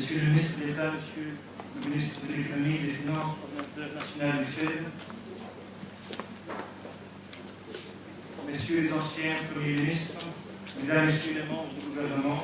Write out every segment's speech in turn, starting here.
Monsieur le ministre d'État, Monsieur le ministre de l'Économie et des Finances, coordinateur national du FED, Messieurs les anciens premiers ministres, Mesdames, Messieurs les membres du gouvernement,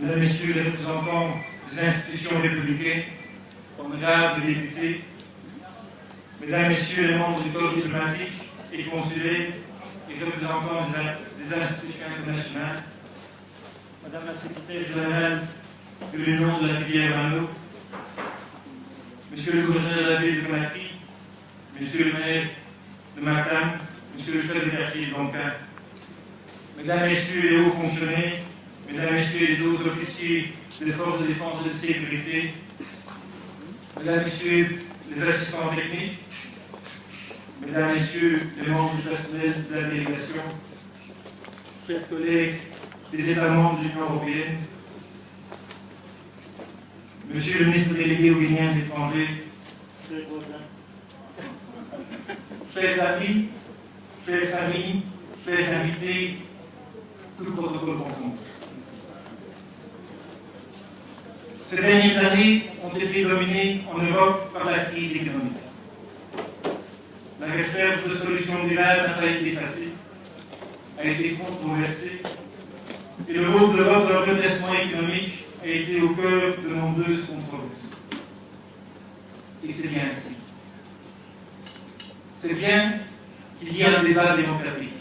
Mesdames, Messieurs les représentants des institutions républicaines, honorables députés, Mesdames, Messieurs les membres du corps diplomatique et consulaire et représentants des institutions internationales, Madame la secrétaire générale de l'Union de la rivière Mano, Monsieur le gouverneur de la ville de Conakry, Monsieur le maire de Matam, Monsieur le chef de quartier de Donka, Mesdames, Messieurs les hauts fonctionnaires, Mesdames, Messieurs les autres officiers des forces de défense et de sécurité, Mesdames, Messieurs les assistants techniques, Mesdames, Messieurs les membres du personnel de la délégation, chers collègues des États membres de l'Union européenne, Monsieur le ministre délégué au Guinéen de l'étranger, chers amis, chères familles, chers invités, tout protocole confondu. Ces dernières années ont été dominées en Europe par la crise économique. La recherche de solutions durables n'a pas été facile, a été controversée, et le rôle de l'Europe dans le redressement économique a été au cœur de nombreuses controverses. Et c'est bien ainsi. C'est bien qu'il y ait un débat démocratique.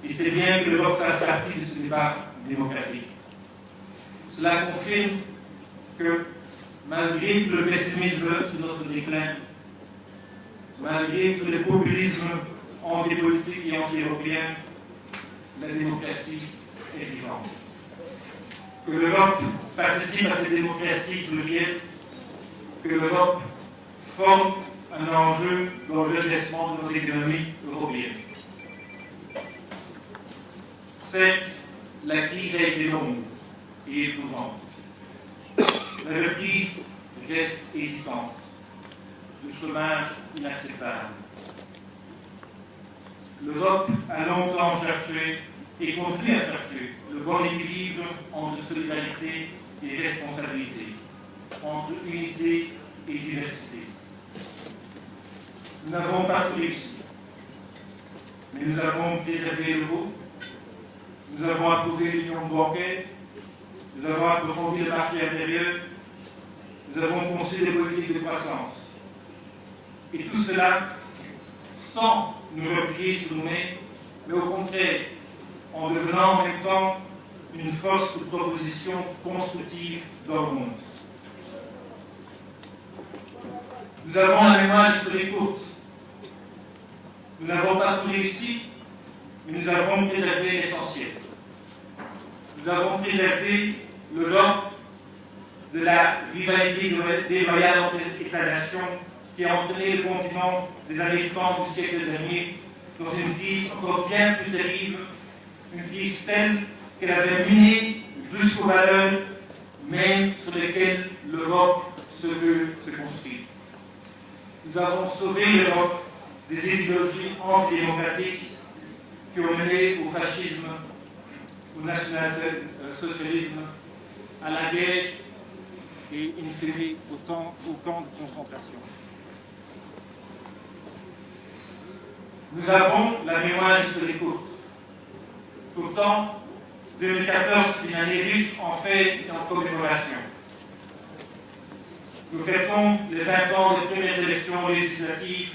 Et c'est bien que l'Europe fasse partie de ce débat démocratique. Cela confirme que, malgré tout le pessimisme sur notre déclin, malgré tout le populisme anti-politique et anti-européen, la démocratie est vivante. Que l'Europe participe à cette démocratie plurielle, que l'Europe forme un enjeu dans le redressement de nos économies européennes. Certes, la crise a été longue et éprouvante. La reprise reste hésitante. Le chômage inacceptable. L'Europe a longtemps cherché et continue à chercher le bon équilibre entre solidarité et responsabilité, entre unité et diversité. Nous n'avons pas tout réussi, mais nous avons préservé l'euro, nous avons approuvé l'union bancaire, nous avons approfondi le marché intérieur, nous avons conçu des politiques de croissance. Et tout cela sans nous replier sur nous-mêmes, mais au contraire, en devenant en même temps une force de proposition constructive dans le monde. Nous avons la mémoire historique courte. Nous n'avons pas tout réussi, mais nous avons préservé l'essentiel. Nous avons préservé l'Europe de la rivalité déloyale entre États-nations qui a entraîné le continent des années 30 du siècle dernier dans une crise encore bien plus terrible, une crise telle qu'elle avait miné jusqu'aux valeurs même sur lesquelles l'Europe se veut se construire. Nous avons sauvé l'Europe des idéologies antidémocratiques qui ont mené au fascisme, au national-socialisme, à la guerre et in fine au camp de concentration. Nous avons la mémoire historique courte. Pourtant, 2014 est une année riche en fêtes et en commémorations. Nous fêtons les 20 ans des premières élections législatives,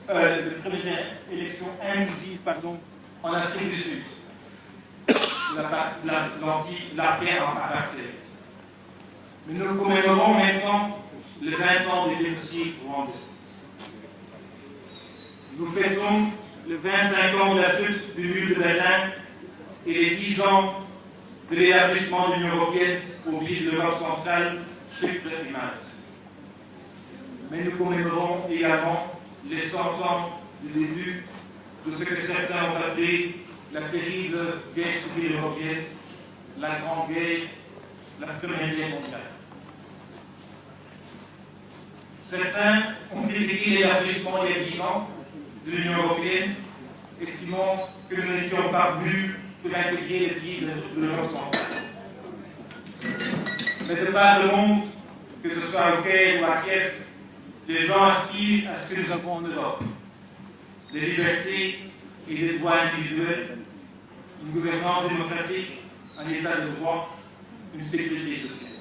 des premières élections inclusives, en Afrique du Sud, l'après en apartheid. Mais nous commémorons maintenant les 20 ans des génocides rwandais. Nous fêtons les 25 ans de la chute du mur de Berlin et les 10 ans de l'élargissement de l'Union européenne au pays de l'Europe centrale, Chypre et Malte. Mais nous commémorons également les 100 ans du début de ce que certains ont appelé la terrible guerre civile européenne, la Grande Guerre, la Première Guerre mondiale. Certains ont critiqué l'élargissement il y a 10 ans de l'Union européenne, estimant que nous n'étions pas venus pour intégrer les pays de l'Europe centrale. Mais de par le monde, que ce soit au Caire ou à Kiev, les gens aspirent à ce que nous avons en Europe. Des libertés et des droits individuels, une gouvernance démocratique, un état de droit, une sécurité sociale.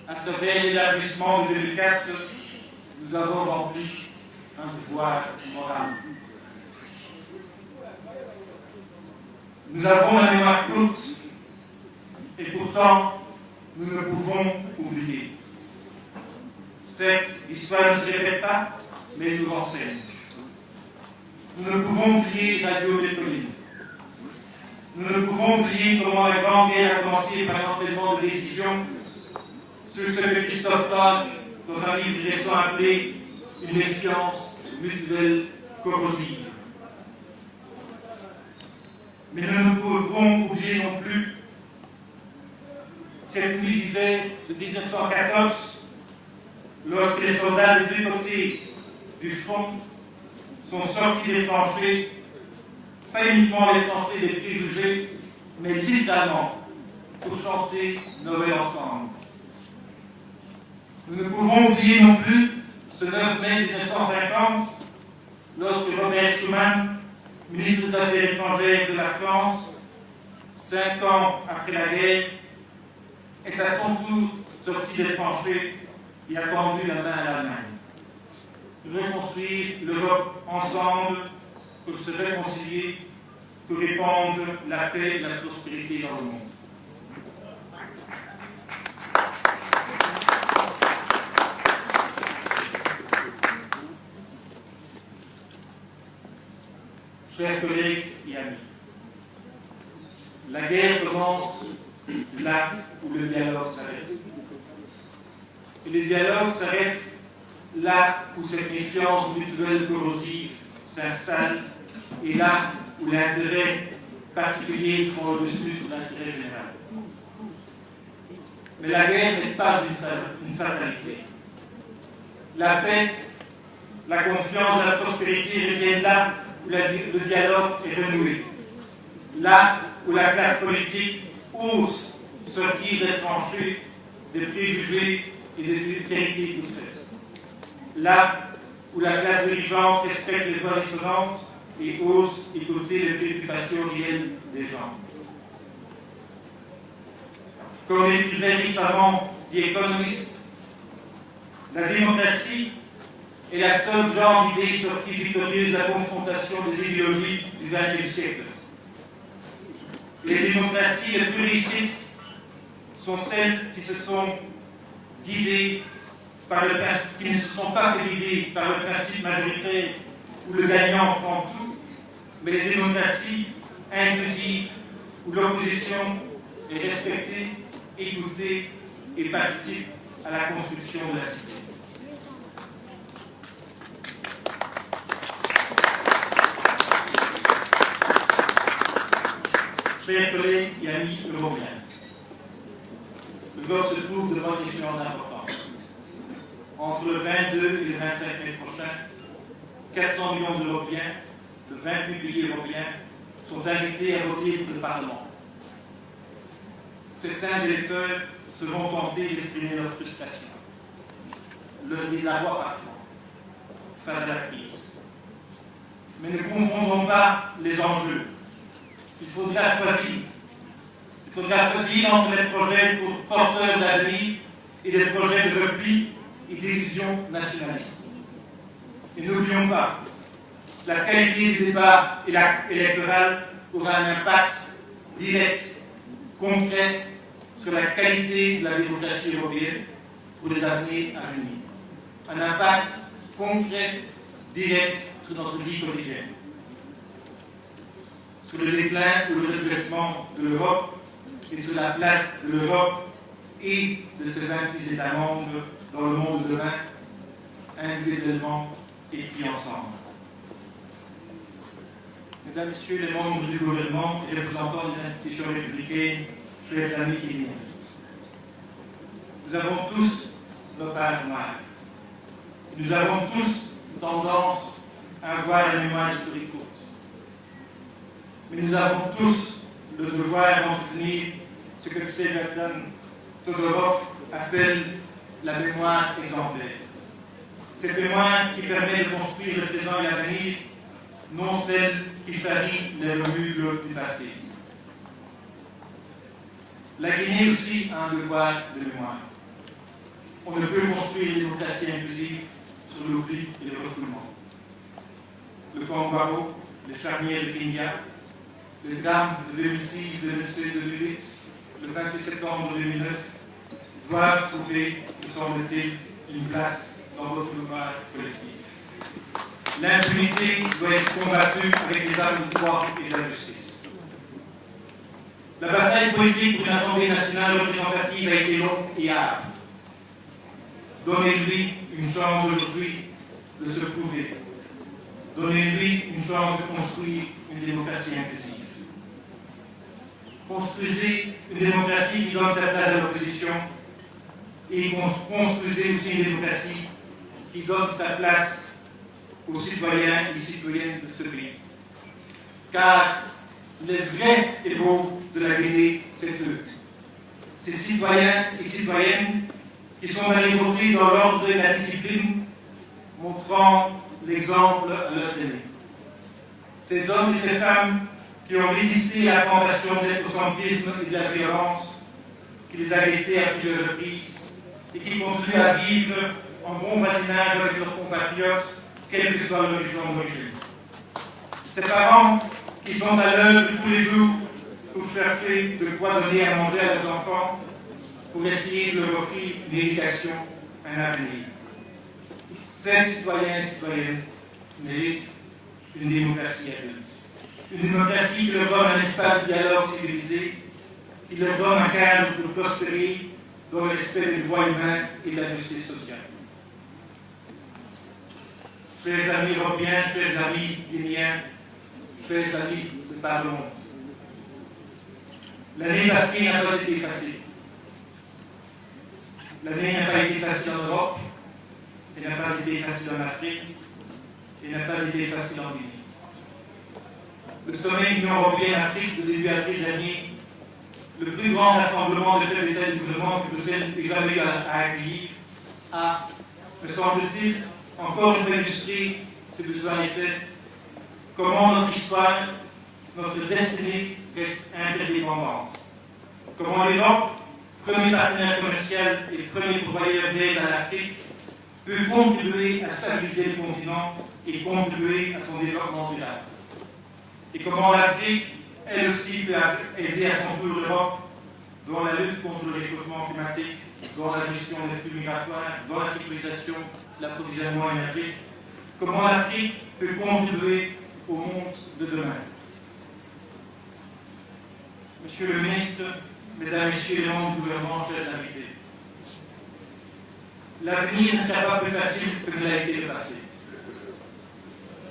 À travers l'élargissement de 2004, nous avons rempli un devoir moral. Nous avons la mémoire courte et pourtant nous ne pouvons oublier. Certes, l'histoire ne se répète pas, mais elle nous renseigne. Nous ne pouvons oublier Radio Métropoline. Nous ne pouvons oublier comment la Grande Guerre a commencé par l'entraînement de décisions sur ce que Christophe Clark, dans un livre récent appelé Une méfiance mutuelle corrosive. Mais nous ne pouvons oublier non plus cette nuit d'hiver de 1914, lorsque les soldats des deux côtés du front sont sortis des tranchées, pas uniquement les tranchées des préjugés, mais littéralement pour chanter Noël ensemble. Nous ne pouvons oublier non plus ce 9 mai 1950, lorsque Robert Schuman, ministre des Affaires étrangères de la France, 5 ans après la guerre, est à son tour sorti des tranchées et a tendu la main à l'Allemagne. Reconstruire l'Europe ensemble pour se réconcilier, pour répandre la paix et la prospérité dans le monde. Chers collègues et amis, la guerre commence là où le dialogue s'arrête. Et le dialogue s'arrête là où cette méfiance mutuelle corrosive s'installe et là où l'intérêt particulier prend le dessus sur l'intérêt général. Mais la guerre n'est pas une fatalité. La paix, la confiance, la prospérité reviennent là où le dialogue est renoué, là où la classe politique ose sortir des tranchées, des préjugés et des vérités toutes faites, là où la classe dirigeante respecte les voix dissonantes et ose écouter les préoccupations réelles des gens. Comme l'écrivait récemment The Economist, la démocratie est la seule grande idée sortie victorieuse de la confrontation des idéologies du XXe siècle. Les démocraties les plus réussies sont celles qui se sont guidées par le principe, qui ne se sont pas fait guider par le principe majoritaire où le gagnant prend tout, mais les démocraties inclusives où l'opposition est respectée, écoutée et participe à la construction de la cité. Chers collègues et amis européens, l'Europe se trouve devant une échéance importante. Entre le 22 et le 25 mai prochain, 400 millions d'Européens de 28 pays européens sont invités à voter pour le Parlement. Certains électeurs seront tentés d'exprimer leur frustration, leur désarroi parfois, face à la crise. Mais ne confondons pas les enjeux. Il faudra choisir. Il faudra choisir entre les projets porteurs d'avenir et des projets de repli et d'illusions nationalistes. Et n'oublions pas, la qualité du débat électoral aura un impact direct, concret, sur la qualité de la démocratie européenne pour les années à venir. Un impact concret, direct sur notre vie quotidienne. Sur le déclin ou le redressement de l'Europe et sur la place de l'Europe et de ses 28 États membres dans le monde de demain, individuellement et pris ensemble. Mesdames, Messieurs les membres du gouvernement et représentants des institutions républicaines, chers amis et amis, nous avons tous nos pages noires. Nous avons tous tendance à avoir la mémoire historique courte. Mais nous avons tous le devoir d'entretenir ce que Sebastian Todorov appelle la mémoire exemplaire. Cette mémoire qui permet de construire le présent et l'avenir, non celle qui charrie les remues du passé. La Guinée aussi a un devoir de mémoire. On ne peut construire une démocratie inclusive sur l'oubli et le refoulement. Le Congo, les charniers de Kenya, le drame de 2006, 2007, 2008, le 28 septembre 2009 doivent trouver, me semble-t-il, une place dans votre mémoire collective. L'impunité doit être combattue avec les armes du droit et de la justice. La bataille politique pour une Assemblée nationale représentative a été longue et âpre. Donnez-lui une chance aujourd'hui de se prouver. Donnez-lui une chance de construire une démocratie inclusive. Construisez une démocratie qui donne sa place à l'opposition et construisez aussi une démocratie qui donne sa place aux citoyens et citoyennes de ce pays. Car les vrais héros de la Guinée, c'est eux. Ces citoyens et citoyennes qui sont allés voter dans l'ordre et la discipline, montrant l'exemple à leurs aînés. Ces hommes et ces femmes qui ont résisté à la tentation de l'ethocentrisme et de la violence, qui les a guettés à plusieurs reprises, et qui continuent à vivre en bon voisinage avec leurs compatriotes, quelle que soit leur région d'origine. Ces parents qui sont à l'œuvre tous les jours pour chercher de quoi donner à manger à leurs enfants, pour essayer de leur offrir une éducation, un avenir. Ces citoyens et citoyennes méritent une démocratie adulte. Une démocratie qui leur donne un espace de dialogue civilisé, qui leur donne un cadre pour prospérer dans le respect des droits humains et de la justice sociale. Chers amis européens, chers amis guinéens, chers amis de par le monde, l'année passée n'a pas été facile. L'année n'a pas été facile en Europe, elle n'a pas été facile en Afrique, et n'a pas été facile en Guinée. Le sommet Union européenne-Afrique de début avril dernier, le plus grand rassemblement de chefs d'État et de gouvernement que Bruxelles ait jamais eu à accueillir, a, me semble-t-il, encore une fois illustré, si besoin était, comment notre histoire, notre destinée reste interdépendante. Comment l'Europe, premier partenaire commercial et premier pourvoyeur d'aide à l'Afrique, peut contribuer à stabiliser le continent et contribuer à son développement durable. Et comment l'Afrique, elle aussi, peut aider à son tour l'Europe dans la lutte contre le réchauffement climatique, dans la gestion des flux migratoires, dans la sécurisation de l'approvisionnement énergétique. Comment l'Afrique peut contribuer au monde de demain. Monsieur le ministre, Mesdames, Messieurs les membres du gouvernement, chers invités, l'avenir ne sera pas plus facile que ne l'a été le passé.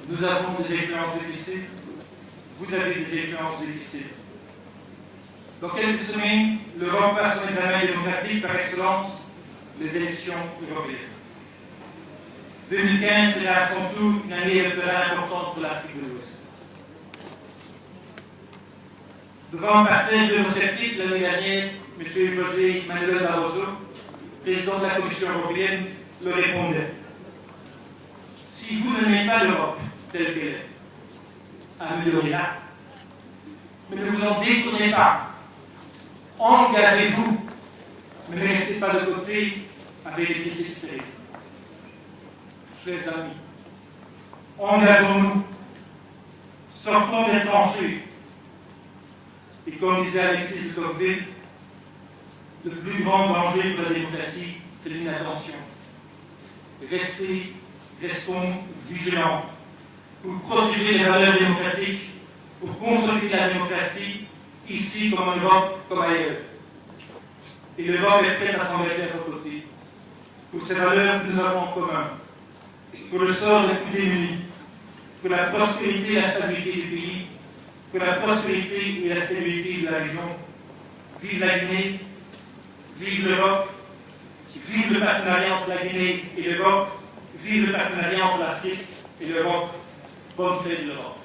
Nous avons des échéances difficiles, vous avez des échéances difficiles. Dans quelques semaines, l'Europe passe son examen démocratique par excellence, les élections européennes. 2015 sera à son tour une année électorale importante pour l'Afrique de l'Ouest. Devant un parterre d'eurosceptiques l'année dernière, M. José Manuel Barroso, président de la Commission européenne, le répondait. Si vous n'aimez pas l'Europe telle qu'elle est, améliorez-la. Mais ne vous en détournez pas. Engagez-vous. Mais ne restez pas de côté avec les critiques stériles. Chers amis, engageons-nous. Sortons des tranchées. Et comme disait Alexis de Tocqueville, le plus grand danger pour la démocratie, c'est l'inattention. Restons vigilants pour protéger les valeurs démocratiques, pour consolider la démocratie, ici comme en Europe, comme ailleurs. Et l'Europe est prête à s'engager à vos côtés, pour ces valeurs que nous avons en commun, pour le sort des plus démunis, pour la prospérité et la stabilité du pays, pour la prospérité et la stabilité de la région. Vive la Guinée, vive l'Europe, vive le partenariat entre la Guinée et l'Europe, vive le partenariat entre l'Afrique et l'Europe. Bonne fête de l'Europe.